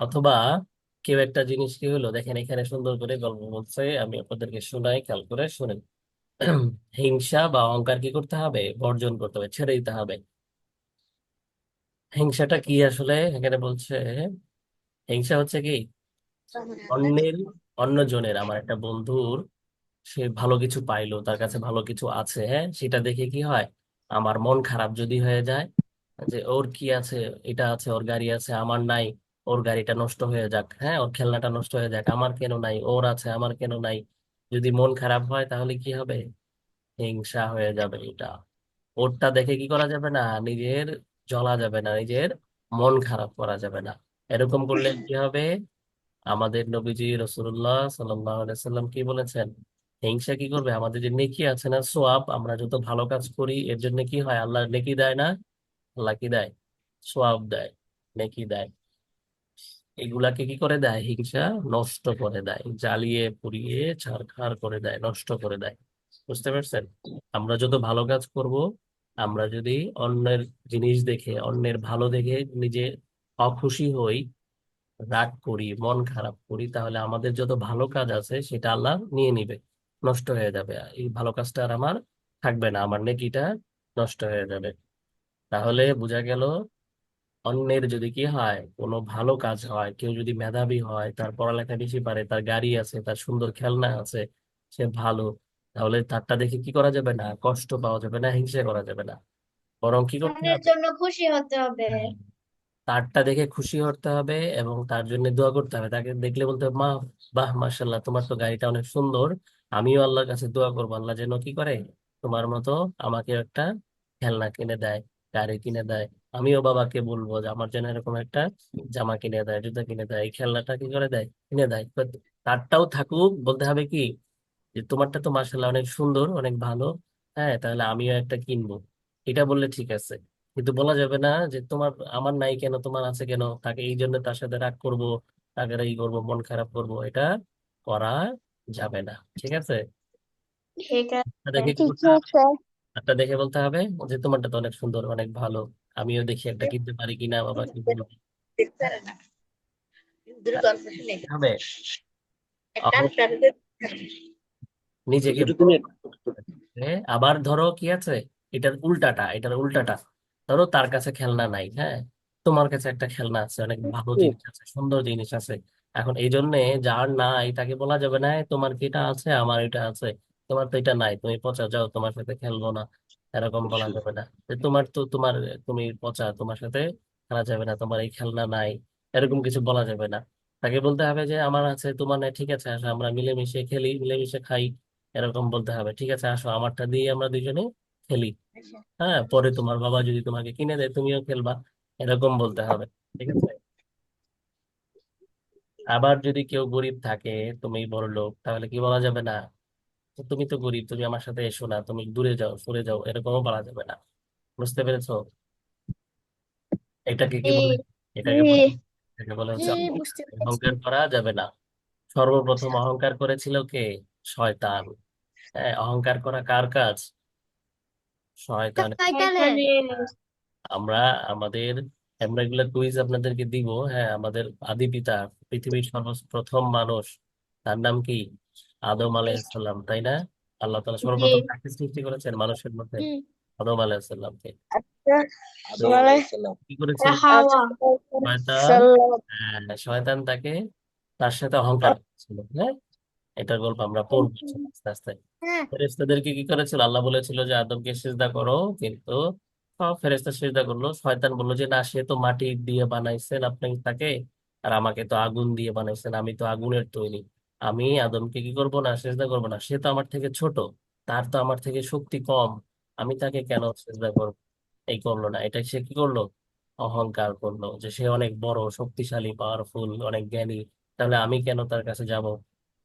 অথবা কেউ একটা জিনিস কি হলো দেখেন, এখানে সুন্দর করে গল্প বলছে, আমি আপনাদেরকে শোনাই, খেয়াল করে শুনেন। হিংসা বা অহংকার কি করতে হবে? বর্জন করতে হবে, ছেড়ে দিতে হবে। হিংসাটা কি আসলে এখানে বলছে? হিংসা হচ্ছে কি, অন্যের, অন্য জনের, আমার একটা বন্ধুর সে ভালো কিছু পাইলো, তার কাছে ভালো কিছু আছে, হ্যাঁ, সেটা দেখে কি হয়, আমার মন খারাপ যদি হয়ে যায়, যে ওর কি আছে, এটা আছে, ওর গাড়ি আছে, আমার নাই, ওর গাড়িটা নষ্ট হয়ে যাক, হ্যাঁ, ওর খেলনাটা নষ্ট হয়ে যাক, আমার কেন নাই, ওর আছে আমার কেন নাই, যদি মন খারাপ হয় তাহলে কি হবে? হিংসা হয়ে যাবে। এটা ওরটা দেখে কি করা যাবে না, নিজের জ্বলা যাবে না, নিজের মন খারাপ করা যাবে না। এরকম করলে কি হবে? আমাদের নবীজি রাসূলুল্লাহ সাল্লাল্লাহু আলাইহি সাল্লাম কি বলেছেন? হিংসা কি করবে? আমাদের যে নেকি আছে না, সোয়াব, আমরা যত ভালো কাজ করি এর জন্য কি হয়, আল্লাহ নেকি দেয় না? আল্লাহ কি দেয়? সোয়াব দেয়, নেকি দেয়। এগুলাকে কি করে দেয়? হিংসা নষ্ট করে দেয়, জ্বালিয়ে পুড়িয়ে ছারখার করে দেয়, নষ্ট করে দেয়। বুঝতে পারছেন? আমরা যত ভালো কাজ করব, আমরা যদি অন্যের জিনিস দেখে, অন্যের ভালো দেখে নিজে অখুশি হই, রাগ করি, মন খারাপ করি, তাহলে আমাদের যত ভালো কাজ আছে সেটা আল্লাহ নিয়ে নিবে, নষ্ট হয়ে যাবে। এই ভালো কাজটা আর আমার থাকবে না, আমার নেকিটা নষ্ট হয়ে যাবে। তাহলে বোঝা গেল, অন্যের যদি কি হয়, কোনো ভালো কাজ হয়, কেউ যদি মেধাবী হয়, তার পড়ালেখা বেশি পারে, তার গাড়ি আছে, তার সুন্দর খেলনা আছে, সে ভালো, তাহলে তারটা দেখে কি করা যাবে না, কষ্ট পাওয়া যাবে না, হিংসা করা যাবে না, বরং কি করতে অন্যের হবে? জন্য খুশি হতে হবে। হ্যাঁ, তারটা দেখে খুশি হতে হবে এবং তার জন্য দোয়া করতে হবে। তাকে দেখলে বলতে হবে, মা, বাহ, মাশাল্লাহ, তোমার তো গাড়িটা অনেক সুন্দর, আমিও আল্লাহর কাছে দোয়া করবো, আল্লাহ যেন কি করে, তোমার মতো আমাকে একটা খেলনা কিনে দেয়, গাড়ি কিনে দেয়। আমিও বাবাকে বলবো যে আমার জন্য এরকম একটা জামা কিনে দেয়, জুতা কিনে দেয়, এই খেলনাটা কি করে দেয়, কিনে দেয়। But তারটাও থাকুক, বলতে হবে কি যে তোমারটা তো মার্শাল্লাহ অনেক সুন্দর, অনেক ভালো, হ্যাঁ তাহলে আমিও একটা কিনবো। এটা বললে ঠিক আছে। কিন্তু বলা যাবে না যে তোমার আমার নাই কেন, তোমার আছে কেন, তাকে এই জন্য তার সাথে রাগ করবো, তাকে এই করবো, মন খারাপ করবো, এটা করা যাবে না। ঠিক আছে? ঠিক তা আছে। দেখে কি ঠিক বলতে হবে? আছে। একটা দেখে বলতে হবে যে তোমারটা তো অনেক সুন্দর, অনেক ভালো, আমিও দেখি একটা কিনতে পারি কিনা, বাবা কি বলবে। হবে নিজেকে আবার ধরো কি আছে, এটার উল্টাটা ধরো তার কাছে খেলনা নাই, হ্যাঁ, তোমার কাছে একটা খেলনা আছে, অনেক ভালো জিনিস আছে, সুন্দর জিনিস আছে। এখন এই জন্য যার নাই তাকে বলা যাবে না তোমার কি এটা আছে, আমার এটা আছে, তোমার তো এটা নাই, তুমি পচা, যাও, তোমার সাথে খেলবো না, এরকম বলা যাবে না। যে তোমার তো তোমার, তুমি পচা, তোমার সাথে খেলা যাবে না, তোমার এই খেলনা নাই, এরকম কিছু বলা যাবে না। তাকে বলতে হবে যে আমার আছে, তোমার নাই, ঠিক আছে আসো আমরা মিলেমিশে খেলি, মিলেমিশে খাই, এরকম বলতে হবে। ঠিক আছে আসো, আমারটা দিয়ে আমরা দুজনে খেলি, হ্যাঁ, পরে তোমার বাবা যদি তোমাকে কিনে দেয় তুমিও খেলবা, এরকম বলতে হবে। ঠিক আছে? আবার যদি কেউ গরিব থাকে, তুমি বড় লোক, তাহলে কি বলা যাবে না যে তুমি তো গরিব, তুমি আমার সাথে এসো না, তুমি দূরে যাও, সরে যাও, এরকমও বলা যাবে না। বুঝতে পেরেছো? এটাকে কি বলে? এটাকে জি। বলে, এটাকে বলে জি, হচ্ছে বুঝতে অহংকার। পেরেছি। অহংকার করা যাবে না। সর্বপ্রথম অহংকার করেছিল কে? শয়তান। হ্যাঁ, অহংকার করা কার কাজ? শয়তান। শয়তানের। আমরা আমাদের আমরা এগুলা কুইজ আপনাদেরকে দিব, হ্যাঁ। আমাদের আদি পিতা, পৃথিবীর সর্বপ্রথম মানুষ, তার নাম কি? আদম আলাইহিসসালাম, তাই না? আল্লাহ তাআলা জি। সর্বপ্রথম কাকে সৃষ্টি করেছেন মানুষের মধ্যে? জি। আদম আলাইহিসসালামকে। আদম বলে কি করেছিল? হাওয়া। শয়তান। হ্যাঁ, শয়তান তাকে, তার সাথে অহংকার করেছিল, হ্যাঁ। এটার গল্প আমরা পড়বো আস্তে আস্তে। হ্যাঁ। ফেরেশতাদেরকে কি করেছিল? আল্লাহ বলেছিল যে আদমকে সিজদা করো, কিন্তু সব ফেরেশতা সিজদা করলো। শয়তান বললো যে না, সে তো মাটি দিয়ে বানাইছেন আপনি তাকে, আর আমাকে তো আগুন দিয়ে বানাইছেন, আমি তো আগুনের তৈরি, আমি আদমকে কি করব না, সিজদা করবো না, সে তো আমার থেকে ছোট, তার তো আমার থেকে শক্তি কম, আমি তাকে কেন সিজদা করবো। এই করলো না, এটা সে কি করলো? অহংকার করলো যে সে অনেক বড়, শক্তিশালী, পাওয়ারফুল, অনেক জ্ঞানী, তাহলে আমি কেন তার কাছে যাব।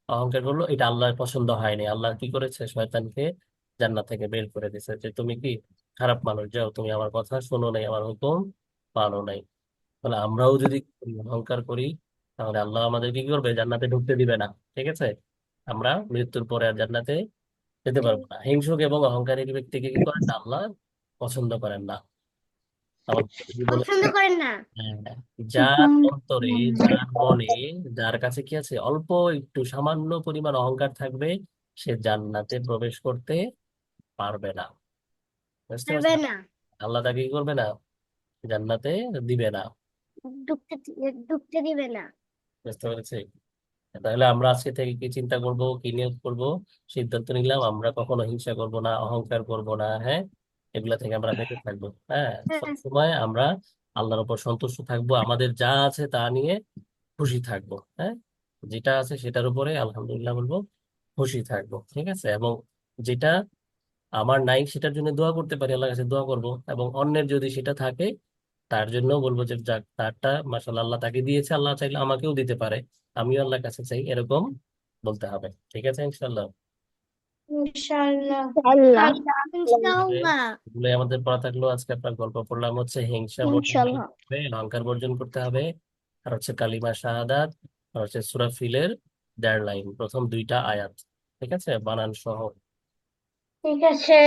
অহংকার করলো, এটা আল্লাহর পছন্দ হয়নি। আল্লাহ কি করেছে? শয়তানকে জান্নাত থেকে বের করে দিয়েছে যে তুমি কি খারাপ মানুষ, যাও, তুমি আমার কথা শোনো নাই, আমার হুকুম মানো নাই। তাহলে আমরাও যদি অহংকার করি, তাহলে আল্লাহ আমাদের কি করবে? জান্নাতে ঢুকতে দিবে না। ঠিক আছে? আমরা মৃত্যুর পরে আর জান্নাতে যেতে পারবো না। হিংসুক এবং অহংকারী ব্যক্তিকে কি করেন না, আল্লাহ পছন্দ করেন না। আমার কি পছন্দ বলেছে? করেন না। হ্যাঁ, যার অন্তরে, যার মনে, যার কাছে কি আছে, অল্প একটু সামান্য পরিমাণ অহংকার থাকবে, সে জান্নাতে প্রবেশ করতে পারবে না। বুঝতে পারবে পারছেন? না। আল্লাহ তাকে কি করবে না? জান্নাতে দিবে না। ঢুকতে ঢুকতে দিবে না। বুঝতে পেরেছি? তাহলে আমরা আজকে থেকে কি চিন্তা করব, কি নিয়োগ করব, সিদ্ধান্ত নিলাম আমরা কখনো হিংসা করব না, অহংকার করব না, হ্যাঁ। এগুলা থেকে আমরা বেঁচে থাকবো, হ্যাঁ। হ্যাঁ। সবসময় আমরা আল্লাহর উপর সন্তুষ্ট থাকবো, আমাদের যা আছে তা নিয়ে খুশি থাকবো, হ্যাঁ। যেটা আছে সেটার উপরে আলহামদুলিল্লাহ বলবো, খুশি থাকবো। ঠিক আছে? এবং যেটা আমার নাই সেটার জন্য দোয়া করতে পারি, আল্লাহর কাছে দোয়া করব। এবং অন্যের যদি সেটা থাকে, তার জন্য বলবো যে যাক, তারটা মাশাআল্লাহ আল্লাহ তাকে দিয়েছে, আল্লাহ চাইলে আমাকেও দিতে পারে, আমিও আল্লাহর কাছে চাই, এরকম বলতে হবে। ঠিক আছে ইনশাল্লাহ? ইনশাআল্লাহ। আল্লাহ। ইনশাআল্লাহ। এগুলোই আমাদের পড়া থাকলো। আজকে আপনার গল্প পড়লাম হচ্ছে হিংসা বর্জন ইনশাআল্লাহ। করতে হবে, অহংকার বর্জন করতে হবে, আর হচ্ছে কালিমা শাহাদাত, আর হচ্ছে সূরা ফিলের 1.5 লাইন, প্রথম 2টা আয়াত। ঠিক আছে? বানান সহ। ঠিক আছে।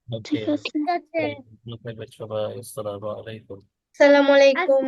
ওকে, ঠিক আছে। ঠিক আছে। ভালো থাকবেন সবাই। আসসালামু আলাইকুম। আসসালামু আলাইকুম।